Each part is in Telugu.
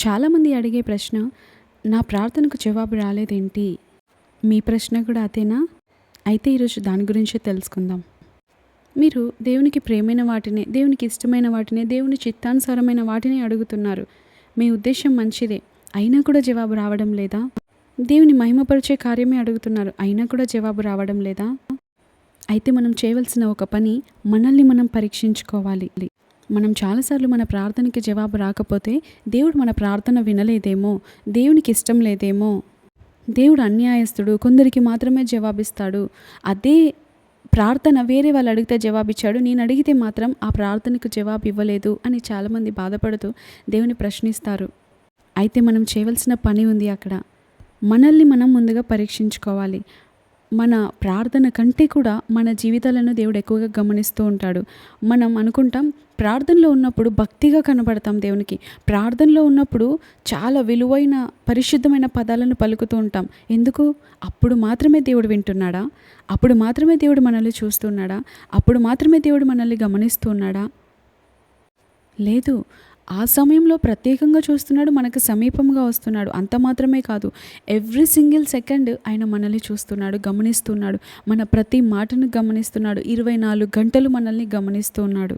చాలామంది అడిగే ప్రశ్న, నా ప్రార్థనకు జవాబు రాలేదేంటి? మీ ప్రశ్న కూడా అదేనా? అయితే ఈరోజు దాని గురించే తెలుసుకుందాం. మీరు దేవునికి ప్రియమైన వాటినే, దేవునికి ఇష్టమైన వాటినే, దేవుని చిత్తానుసారమైన వాటిని అడుగుతున్నారు. మీ ఉద్దేశం మంచిదే, అయినా కూడా జవాబు రావడం లేదా? దేవుని మహిమపరిచే కార్యమే అడుగుతున్నారు, అయినా కూడా జవాబు రావడం లేదా? అయితే మనం చేయవలసిన ఒక పని, మనల్ని మనం పరీక్షించుకోవాలి. మనం చాలాసార్లు మన ప్రార్థనకి జవాబు రాకపోతే దేవుడు మన ప్రార్థన వినలేదేమో, దేవునికి ఇష్టం లేదేమో, దేవుడు అన్యాయస్తుడు, కొందరికి మాత్రమే జవాబిస్తాడు, అదే ప్రార్థన వేరే వాళ్ళు అడిగితే జవాబిచ్చాడు, నేను అడిగితే మాత్రం ఆ ప్రార్థనకు జవాబు ఇవ్వలేదు అని చాలామంది బాధపడుతూ దేవుని ప్రశ్నిస్తారు. అయితే మనం చేయవలసిన పని ఉంది అక్కడ. మనల్ని మనం ముందుగా పరీక్షించుకోవాలి. మన ప్రార్థన కంటే కూడా మన జీవితాలను దేవుడు ఎక్కువగా గమనిస్తూ ఉంటాడు. మనం అనుకుంటాం ప్రార్థనలో ఉన్నప్పుడు భక్తిగా కనబడతాం దేవునికి. ప్రార్థనలో ఉన్నప్పుడు చాలా విలువైన పరిశుద్ధమైన పదాలను పలుకుతూ ఉంటాం. ఎందుకు? అప్పుడు మాత్రమే దేవుడు వింటున్నాడా? అప్పుడు మాత్రమే దేవుడు మనల్ని చూస్తున్నాడా? అప్పుడు మాత్రమే దేవుడు మనల్ని గమనిస్తున్నాడా? లేదు. ఆ సమయంలో ప్రత్యేకంగా చూస్తున్నాడు, మనకు సమీపంగా వస్తున్నాడు. అంత మాత్రమే కాదు, ఎవ్రీ సింగిల్ సెకండ్ ఆయన మనల్ని చూస్తున్నాడు, గమనిస్తున్నాడు. మన ప్రతి మాటను గమనిస్తున్నాడు. 24 గంటలు మనల్ని గమనిస్తూ ఉన్నాడు.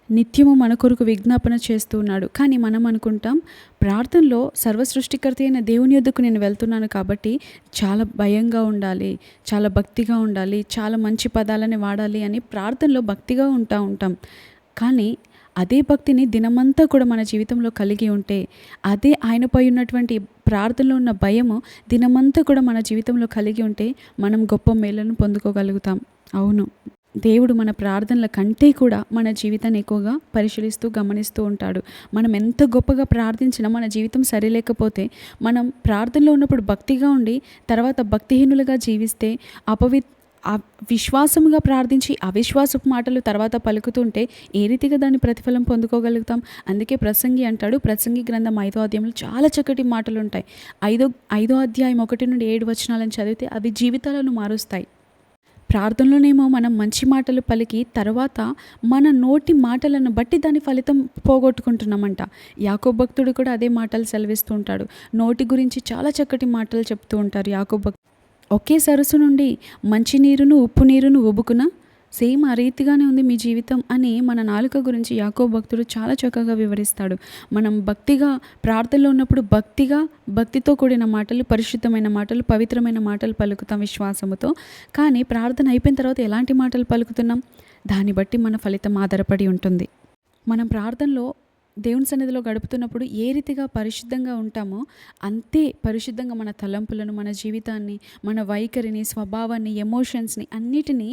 నిత్యము మన కొరకు విజ్ఞాపన చేస్తూ ఉన్నాడు. కానీ మనం అనుకుంటాం, ప్రార్థనలో సర్వసృష్టికర్త అయిన దేవుని యొద్దకు నేను వెళ్తున్నాను కాబట్టి చాలా భయంగా ఉండాలి, చాలా భక్తిగా ఉండాలి, చాలా మంచి పదాలని వాడాలి అని ప్రార్థనలో భక్తిగా ఉంటాం. కానీ అదే భక్తిని దినమంతా కూడా మన జీవితంలో కలిగి ఉంటే, అదే ఆయనపై ఉన్నటువంటి ప్రార్థనలో ఉన్న భయము దినమంతా కూడా మన జీవితంలో కలిగి ఉంటే మనం గొప్ప మేలను పొందుకోగలుగుతాం. అవును, దేవుడు మన ప్రార్థనల కంటే కూడా మన జీవితాన్ని ఎక్కువగా పరిశీలిస్తూ గమనిస్తూ ఉంటాడు. మనం ఎంత గొప్పగా ప్రార్థించినా మన జీవితం సరిలేకపోతే, మనం ప్రార్థనలో ఉన్నప్పుడు భక్తిగా ఉండి తర్వాత భక్తిహీనులుగా జీవిస్తే, విశ్వాసముగా ప్రార్థించి అవిశ్వాసపు మాటలు తర్వాత పలుకుతుంటే ఏ రీతిగా దాని ప్రతిఫలం పొందుకోగలుగుతాం? అందుకే ప్రసంగి అంటాడు, ప్రసంగి గ్రంథం 5వ అధ్యాయంలో చాలా చక్కటి మాటలు ఉంటాయి. 5వ అధ్యాయం 1 నుండి 7 వచనాలను చదివితే అవి జీవితాలను మారుస్తాయి. ప్రార్థనలోనేమో మనం మంచి మాటలు పలికి తర్వాత మన నోటి మాటలను బట్టి దాని ఫలితం పోగొట్టుకుంటున్నామంట. యాకోబు భక్తుడు కూడా అదే మాటలు సెలవిస్తూ ఉంటాడు. నోటి గురించి చాలా చక్కటి మాటలు చెప్తూ ఉంటారు యాకోబు భక్తుడు. ఒకే సరస్సు నుండి మంచినీరును ఉప్పు నీరును ఉబుకునా, సేమ్ ఆ రీతిగానే ఉంది మీ జీవితం అని మన నాలుక గురించి యాకోబు భక్తుడు చాలా చక్కగా వివరిస్తాడు. మనం భక్తిగా ప్రార్థనలో ఉన్నప్పుడు భక్తితో కూడిన మాటలు, పరిశుద్ధమైన మాటలు, పవిత్రమైన మాటలు పలుకుతాం విశ్వాసముతో. కానీ ప్రార్థన అయిపోయిన తర్వాత ఎలాంటి మాటలు పలుకుతున్నాం, దాన్ని బట్టి మన ఫలితం ఆధారపడి ఉంటుంది. మనం ప్రార్థనలో దేవుని సన్నిధిలో గడుపుతున్నప్పుడు ఏ రీతిగా పరిశుద్ధంగా ఉంటామో అంతే పరిశుద్ధంగా మన తలంపులను, మన జీవితాన్ని, మన వైఖరిని, స్వభావాన్ని, ఎమోషన్స్ని అన్నిటినీ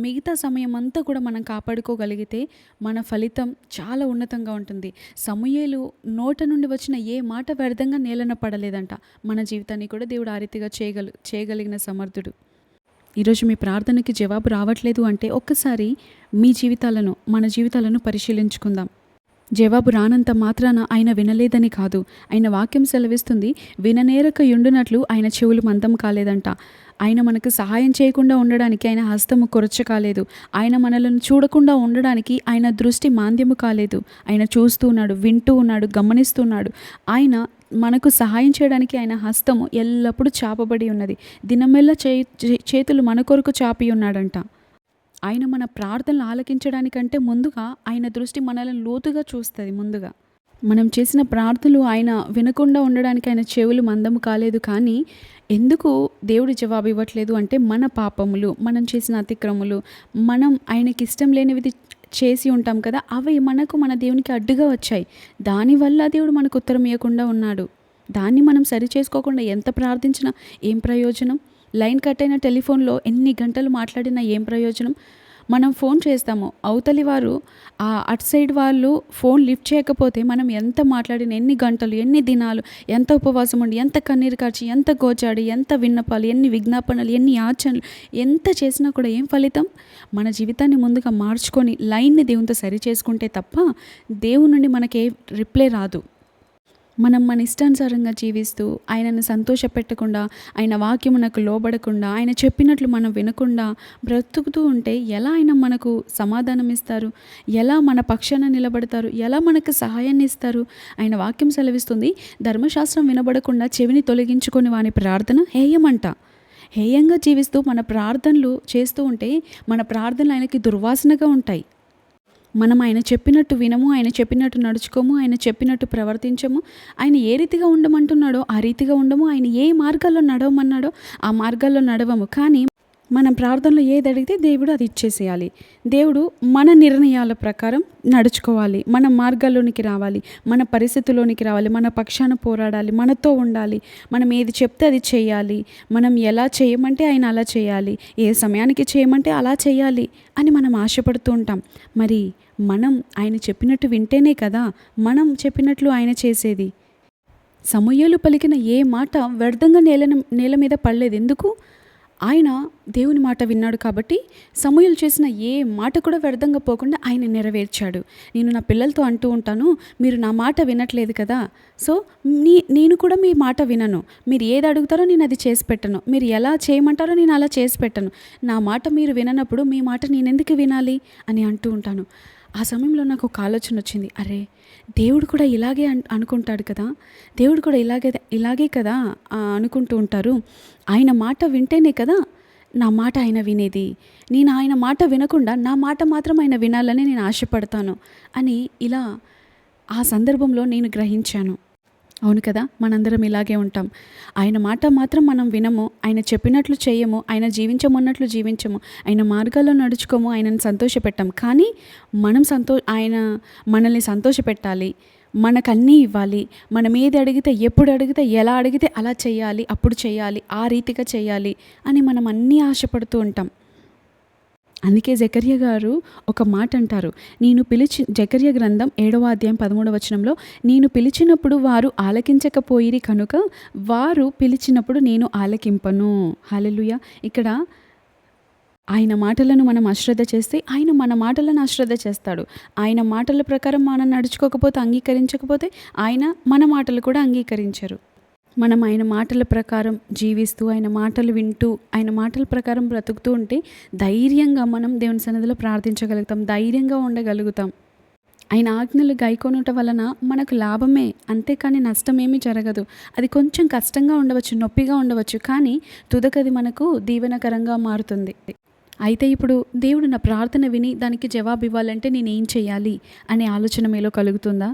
మిగతా సమయం అంతా కూడా మనం కాపాడుకోగలిగితే మన ఫలితం చాలా ఉన్నతంగా ఉంటుంది. సమూయేలు నోట నుండి వచ్చిన ఏ మాట వ్యర్థంగా నేలన పడలేదంట. మన జీవితాన్ని కూడా దేవుడు ఆ రీతిగా చేయగలిగిన సమర్థుడు. ఈరోజు మీ ప్రార్థనకి జవాబు రావట్లేదు అంటే ఒక్కసారి మన జీవితాలను పరిశీలించుకుందాం. జవాబు రానంత మాత్రాన ఆయన వినలేదని కాదు. ఆయన వాక్యం సెలవిస్తుంది, విననేరక యుండునట్లు ఆయన చెవులు మందం కాలేదంట. ఆయన మనకు సహాయం చేయకుండా ఉండడానికి ఆయన హస్తము కొరచ కాలేదు. ఆయన మనలను చూడకుండా ఉండడానికి ఆయన దృష్టి మాంద్యము కాలేదు. ఆయన చూస్తూ ఉన్నాడు, వింటూ ఉన్నాడు, గమనిస్తున్నాడు. ఆయన మనకు సహాయం చేయడానికి ఆయన హస్తము ఎల్లప్పుడూ చాపబడి ఉన్నది. దినమెల్లా చేతులు మన కొరకు చాపి ఉన్నాడంట. ఆయన మన ప్రార్థనలు ఆలకించడానికంటే ముందుగా ఆయన దృష్టి మనల్ని లోతుగా చూస్తుంది. ముందుగా మనం చేసిన ప్రార్థనలు ఆయన వినకుండా ఉండడానికి ఆయన చెవులు మందము కాలేదు. కానీ ఎందుకు దేవుడు జవాబు ఇవ్వట్లేదు అంటే మన పాపములు, మనం చేసిన అతిక్రములు, మనం ఆయనకి ఇష్టం లేనివి చేసి ఉంటాం కదా, అవి మన దేవునికి అడ్డుగా వచ్చాయి. దానివల్ల దేవుడు మనకు ఉత్తరం ఇవ్వకుండా ఉన్నాడు. దాన్ని మనం సరి చేసుకోకుండా ఎంత ప్రార్థించినా ఏం ప్రయోజనం? లైన్ కట్ అయిన టెలిఫోన్లో ఎన్ని గంటలు మాట్లాడినా ఏం ప్రయోజనం? మనం ఫోన్ చేస్తాము, అవతలి వారు అటు సైడ్ వాళ్ళు ఫోన్ లిఫ్ట్ చేయకపోతే మనం ఎంత మాట్లాడిన, ఎన్ని గంటలు, ఎన్ని దినాలు, ఎంత ఉపవాసం ఉండి, ఎంత కన్నీరు కార్చి, ఎంత గోచాడి, ఎంత విన్నపాలు, ఎన్ని విజ్ఞాపనలు, ఎన్ని యాచనలు ఎంత చేసినా కూడా ఏం ఫలితం? మన జీవితాన్ని ముందుగా మార్చుకొని లైన్ని దేవునితో సరి చేసుకుంటే తప్ప దేవుని నుండి మనకే రిప్లై రాదు. మనం మన ఇష్టానుసారంగా జీవిస్తూ ఆయనను సంతోషపెట్టకుండా, ఆయన వాక్యమునకు లోబడకుండా, ఆయన చెప్పినట్లు మనం వినకుండా బ్రతుకుతూ ఉంటే ఎలా ఆయన మనకు సమాధానం ఇస్తారు? ఎలా మన పక్షాన నిలబడతారు? ఎలా మనకు సహాయాన్ని ఇస్తారు? ఆయన వాక్యం సెలవిస్తుంది, ధర్మశాస్త్రం వినబడకుండా చెవిని తొలగించుకొని వాని ప్రార్థన హేయమంట. హేయంగా జీవిస్తూ మన ప్రార్థనలు చేస్తూ ఉంటే మన ప్రార్థనలు ఆయనకి దుర్వాసనగా ఉంటాయి. మనం ఆయన చెప్పినట్టు వినము, ఆయన చెప్పినట్టు నడుచుకోము, ఆయన చెప్పినట్టు ప్రవర్తించము. ఆయన ఏ రీతిగా ఉండమంటున్నాడో ఆ రీతిగా ఉండము, ఆయన ఏ మార్గాల్లో నడవమన్నాడో ఆ మార్గాల్లో నడవము. కానీ మనం ప్రార్థనలో ఏది అడిగితే దేవుడు అది ఇచ్చేసేయాలి. దేవుడు మన నిర్ణయాల ప్రకారం నడుచుకోవాలి, మన మార్గాల్లోనికి రావాలి, మన పరిస్థితుల్లోనికి రావాలి, మన పక్షాన పోరాడాలి, మనతో ఉండాలి. మనం ఏది చెప్తే అది చేయాలి, మనం ఎలా చేయమంటే ఆయన అలా చేయాలి, ఏ సమయానికి చేయమంటే అలా చేయాలి అని మనం ఆశపడుతూ ఉంటాం. మరి మనం ఆయన చెప్పినట్టు వింటేనే కదా మనం చెప్పినట్లు ఆయన చేసేది. సమూయేలు పలికిన ఏ మాట వ్యర్థంగా నేల మీద పడలేదు. ఎందుకు? ఆయన దేవుని మాట విన్నాడు కాబట్టి సమూయేలు చేసిన ఏ మాట కూడా వ్యర్థంగా పోకుండా ఆయన నెరవేర్చాడు. నేను నా పిల్లలతో అంటూ ఉంటాను, మీరు నా మాట వినట్లేదు కదా, సో నేను కూడా మీ మాట వినను. మీరు ఏది అడుగుతారో నేను అది చేసి పెట్టను, మీరు ఎలా చేయమంటారో నేను అలా చేసి పెట్టను. నా మాట మీరు విననప్పుడు మీ మాట నేను ఎందుకు వినాలి అని అంటూ ఉంటాను. ఆ సమయంలో నాకు ఒక ఆలోచన వచ్చింది, అరే దేవుడు కూడా ఇలాగే అనుకుంటాడు కదా, దేవుడు కూడా ఇలాగే కదా అనుకుంటూ ఉంటారు. ఆయన మాట వింటేనే కదా నా మాట ఆయన వినేది. నేను ఆయన మాట వినకుండా నా మాట మాత్రం ఆయన వినాలని నేను ఆశపడతాను అని ఇలా ఆ సందర్భంలో నేను గ్రహించాను. అవును కదా, మనందరం ఇలాగే ఉంటాం. ఆయన మాట మాత్రం మనం వినము, ఆయన చెప్పినట్లు చేయము, ఆయన జీవించమన్నట్లు జీవించము, ఆయన మార్గాల్లో నడుచుకోము, ఆయనను సంతోషపెట్టాం. కానీ మనం ఆయన మనల్ని సంతోషపెట్టాలి, మనకన్నీ ఇవ్వాలి, మనం ఏది అడిగితే ఎప్పుడు అడిగితే ఎలా అడిగితే అలా చేయాలి, అప్పుడు చేయాలి, ఆ రీతిగా చేయాలి అని మనం అన్నీ ఆశపడుతూ ఉంటాం. అందుకే జకర్యా గారు ఒక మాట అంటారు, జకర్యా గ్రంథం 7వ అధ్యాయం 13వ వచనంలో, నేను పిలిచినప్పుడు వారు ఆలకించకపోయిరి కనుక వారు పిలిచినప్పుడు నేను ఆలకింపను. హల్లెలూయా. ఇక్కడ ఆయన మాటలను మనం అశ్రద్ధ చేస్తే ఆయన మన మాటలను అశ్రద్ధ చేస్తాడు. ఆయన మాటల ప్రకారం మనం నడుచుకోకపోతే, అంగీకరించకపోతే ఆయన మన మాటలు కూడా అంగీకరించరు. మనం ఆయన మాటల ప్రకారం జీవిస్తూ, ఆయన మాటలు వింటూ, ఆయన మాటల ప్రకారం బ్రతుకుతూ ఉంటే ధైర్యంగా మనం దేవుని సన్నిధిలో ప్రార్థించగలుగుతాం, ధైర్యంగా ఉండగలుగుతాం. ఆయన ఆజ్ఞలు గైకొనుట వలన మనకు లాభమే, అంతేకాని నష్టమేమీ జరగదు. అది కొంచెం కష్టంగా ఉండవచ్చు, నొప్పిగా ఉండవచ్చు, కానీ తుదకది మనకు దీవెనకరంగా మారుతుంది. అయితే ఇప్పుడు దేవుడు నా ప్రార్థన విని దానికి జవాబు ఇవ్వాలంటే నేనేం చేయాలి అనే ఆలోచన మీలో కలుగుతుందా?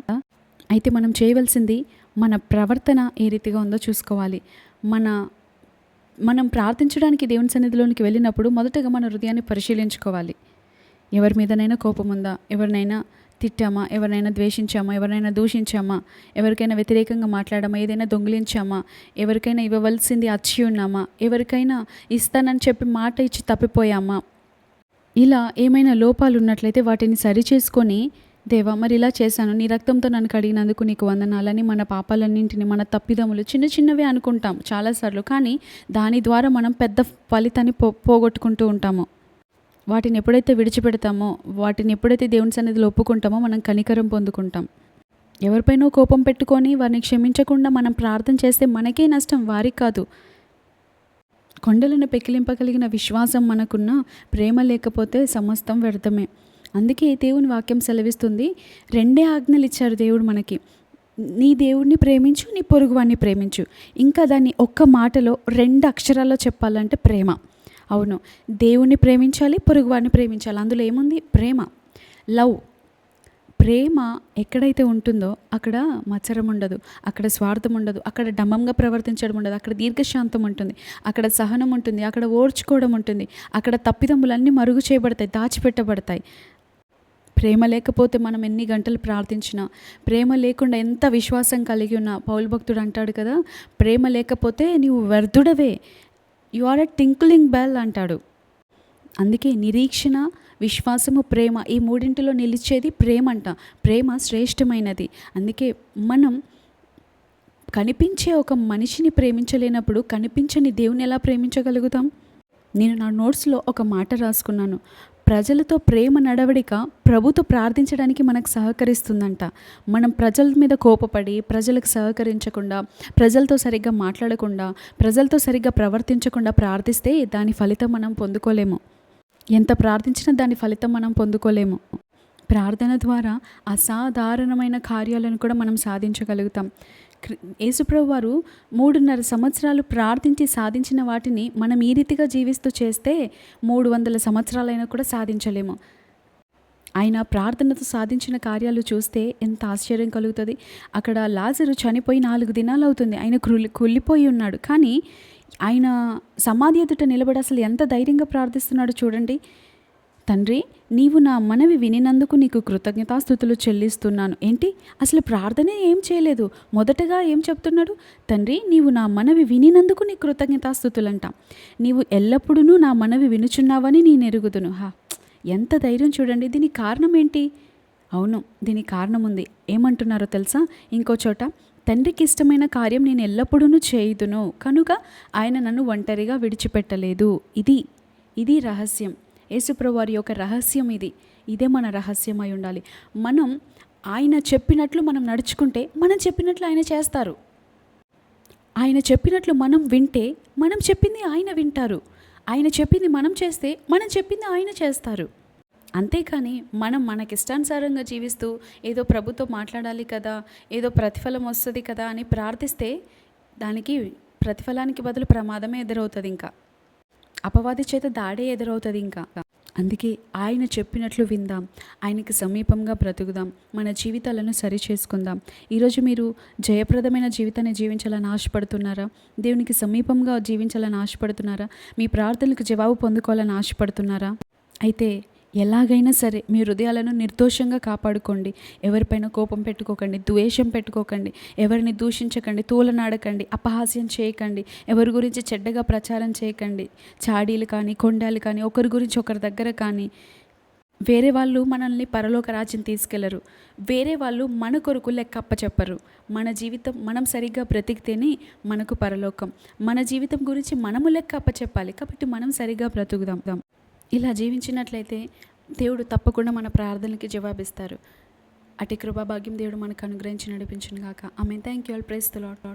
అయితే మనం చేయవలసింది మన ప్రవర్తన ఏ రీతిగా ఉందో చూసుకోవాలి. మనం ప్రార్థించడానికి దేవుని సన్నిధిలోనికి వెళ్ళినప్పుడు మొదటగా మన హృదయాన్ని పరిశీలించుకోవాలి. ఎవరి మీదనైనా కోపం ఉందా? ఎవరినైనా తిట్టామా? ఎవరినైనా ద్వేషించామా? ఎవరినైనా దూషించామా? ఎవరికైనా వ్యతిరేకంగా మాట్లాడామా? ఏదైనా దొంగిలించామా? ఎవరికైనా ఇవ్వవలసింది అచ్చి ఉన్నామా? ఎవరికైనా ఇస్తానని చెప్పి మాట ఇచ్చి తప్పిపోయామా? ఇలా ఏమైనా లోపాలు ఉన్నట్లయితే వాటిని సరిచేసుకొని, దేవా మరి ఇలా చేశాను, నీ రక్తంతో నన్ను కడిగినందుకు నీకు వందనాలని మన పాపాలన్నింటినీ, మన తప్పిదములు చిన్న చిన్నవే అనుకుంటాం చాలాసార్లు, కానీ దాని ద్వారా మనం పెద్ద ఫలితాన్ని పోగొట్టుకుంటూ ఉంటాము. వాటిని ఎప్పుడైతే విడిచిపెడతామో, వాటిని ఎప్పుడైతే దేవుని సన్నిధిలో ఒప్పుకుంటామో మనం కనికరం పొందుకుంటాం. ఎవరిపైనో కోపం పెట్టుకొని వారిని క్షమించకుండా మనం ప్రార్థన చేస్తే మనకే నష్టం, వారికి కాదు. కొండలను పెకిలింపగలిగిన విశ్వాసం మనకున్న, ప్రేమ లేకపోతే సమస్తం వ్యర్థమే. అందుకే దేవుని వాక్యం సెలవిస్తుంది, 2 ఆజ్ఞలు ఇచ్చారు దేవుడు మనకి. నీ దేవుడిని ప్రేమించు, నీ పొరుగువాన్ని ప్రేమించు. ఇంకా దాన్ని ఒక్క మాటలో 2 అక్షరాల్లో చెప్పాలంటే ప్రేమ. అవును, దేవుణ్ణి ప్రేమించాలి, పొరుగువాన్ని ప్రేమించాలి. అందులో ఏముంది? ప్రేమ, లవ్. ప్రేమ ఎక్కడైతే ఉంటుందో అక్కడ మత్సరం ఉండదు, అక్కడ స్వార్థం ఉండదు, అక్కడ డంబంగా ప్రవర్తించడం ఉండదు, అక్కడ దీర్ఘశాంతం ఉంటుంది, అక్కడ సహనం ఉంటుంది, అక్కడ ఓర్చుకోవడం ఉంటుంది, అక్కడ తప్పిదములన్నీ మరుగు చేయబడతాయి, దాచిపెట్టబడతాయి. ప్రేమ లేకపోతే మనం ఎన్ని గంటలు ప్రార్థించినా, ప్రేమ లేకుండా ఎంత విశ్వాసం కలిగి ఉన్నా, పౌలు భక్తుడు అంటాడు కదా, ప్రేమ లేకపోతే నీవు వ్యర్థుడవే, యు ఆర్ ఎ టింక్లింగ్ బెల్ అంటాడు. అందుకే నిరీక్షణ, విశ్వాసము, ప్రేమ, ఈ మూడింటిలో నిలిచేది ప్రేమ అంట. ప్రేమ శ్రేష్టమైనది. అందుకే మనం కనిపించే ఒక మనిషిని ప్రేమించలేనప్పుడు కనిపించని దేవుని ఎలా ప్రేమించగలుగుతాం? నేను నా నోట్స్లో ఒక మాట రాసుకున్నాను, ప్రజలతో ప్రేమ నడవడిక ప్రభుతో ప్రార్థించడానికి మనకు సహకరిస్తుందంట. మనం ప్రజల మీద కోపపడి, ప్రజలకు సహకరించకుండా, ప్రజలతో సరిగ్గా మాట్లాడకుండా, ప్రజలతో సరిగ్గా ప్రవర్తించకుండా ప్రార్థిస్తే దాని ఫలితం మనం పొందుకోలేము. ఎంత ప్రార్థించినా దాని ఫలితం మనం పొందుకోలేము. ప్రార్థన ద్వారా అసాధారణమైన కార్యాలను కూడా మనం సాధించగలుగుతాం. యేసుప్రభు వారు 3.5 సంవత్సరాలు ప్రార్థించి సాధించిన వాటిని మనం ఈ రీతిగా జీవిస్తూ చేస్తే 300 సంవత్సరాలైనా కూడా సాధించలేము. ఆయన ప్రార్థనతో సాధించిన కార్యాలు చూస్తే ఎంత ఆశ్చర్యం కలుగుతుంది. అక్కడ లాజరు చనిపోయి 4 దినాలు అవుతుంది. ఆయన కుళ్ళిపోయి ఉన్నాడు. కానీ ఆయన సమాధి ఎదుట నిలబడి అసలు ఎంత ధైర్యంగా ప్రార్థిస్తున్నాడు చూడండి. తండ్రి, నీవు నా మనవి వినినందుకు నీకు కృతజ్ఞతాస్తుతులు చెల్లిస్తున్నాను. ఏంటి, అసలు ప్రార్థనే ఏం చేయలేదు. మొదటగా ఏం చెప్తున్నాడు? తండ్రి, నీవు నా మనవి వినినందుకు నీ కృతజ్ఞతాస్తుతులంట. నీవు ఎల్లప్పుడూ నా మనవి వినుచున్నావని నేను ఎరుగుదును. ఎంత ధైర్యం చూడండి. దీనికి కారణం ఏంటి? అవును, దీనికి కారణం ఉంది. ఏమంటున్నారో తెలుసా? ఇంకో చోట, తండ్రికి ఇష్టమైన కార్యం నేను ఎల్లప్పుడూ చేయుదును కనుక ఆయన నన్ను ఒంటరిగా విడిచిపెట్టలేదు. ఇది రహస్యం. యేసుప్రభు వారి యొక్క రహస్యం ఇది. ఇదే మన రహస్యమై ఉండాలి. మనం ఆయన చెప్పినట్లు మనం నడుచుకుంటే మనం చెప్పినట్లు ఆయన చేస్తారు. ఆయన చెప్పినట్లు మనం వింటే మనం చెప్పింది ఆయన వింటారు. ఆయన చెప్పింది మనం చేస్తే మనం చెప్పింది ఆయన చేస్తారు. అంతేకాని మనం మనకిష్టానుసారంగా జీవిస్తూ ఏదో ప్రభుతో మాట్లాడాలి కదా, ఏదో ప్రతిఫలం వస్తుంది కదా అని ప్రార్థిస్తే దానికి ప్రతిఫలానికి బదులు ప్రమాదమే ఎదురవుతుంది. ఇంకా అపవాది చేత దాడే ఎదురవుతుంది. ఇంకా అందుకే ఆయన చెప్పినట్లు విందాం, ఆయనకి సమీపంగా బ్రతుకుదాం, మన జీవితాలను సరిచేసుకుందాం. ఈరోజు మీరు జయప్రదమైన జీవితాన్ని జీవించాలని ఆశపడుతున్నారా? దేవునికి సమీపంగా జీవించాలని ఆశపడుతున్నారా? మీ ప్రార్థనలకు జవాబు పొందుకోవాలని ఆశపడుతున్నారా? అయితే ఎలాగైనా సరే మీ హృదయాలను నిర్దోషంగా కాపాడుకోండి. ఎవరిపైన కోపం పెట్టుకోకండి, ద్వేషం పెట్టుకోకండి, ఎవరిని దూషించకండి, తోలనాడకండి, అపహాస్యం చేయకండి, ఎవరి గురించి చెడ్డగా ప్రచారం చేయకండి. చాడీలు కానీ, కొండాలు కానీ, ఒకరి గురించి ఒకరి దగ్గర కానీ. వేరే వాళ్ళు మనల్ని పరలోక రాజ్యం తీసుకెళ్లరు. వేరే వాళ్ళు మన కొరకు లెక్క అప్పచెప్పరు. మన జీవితం మనం సరిగ్గా బ్రతికితేనే మనకు పరలోకం. మన జీవితం గురించి మనము లెక్క అప్పచెప్పాలి. కాబట్టి మనం సరిగ్గా బ్రతుకుదాం. ఇలా జీవించినట్లయితే దేవుడు తప్పకుండా మన ప్రార్థనలకి జవాబిస్తారు. అటు కృపాభాగ్యం దేవుడు మనకు అనుగ్రహించి నడిపించును గాక. ఆమేన్. Thank you all. Praise the lord.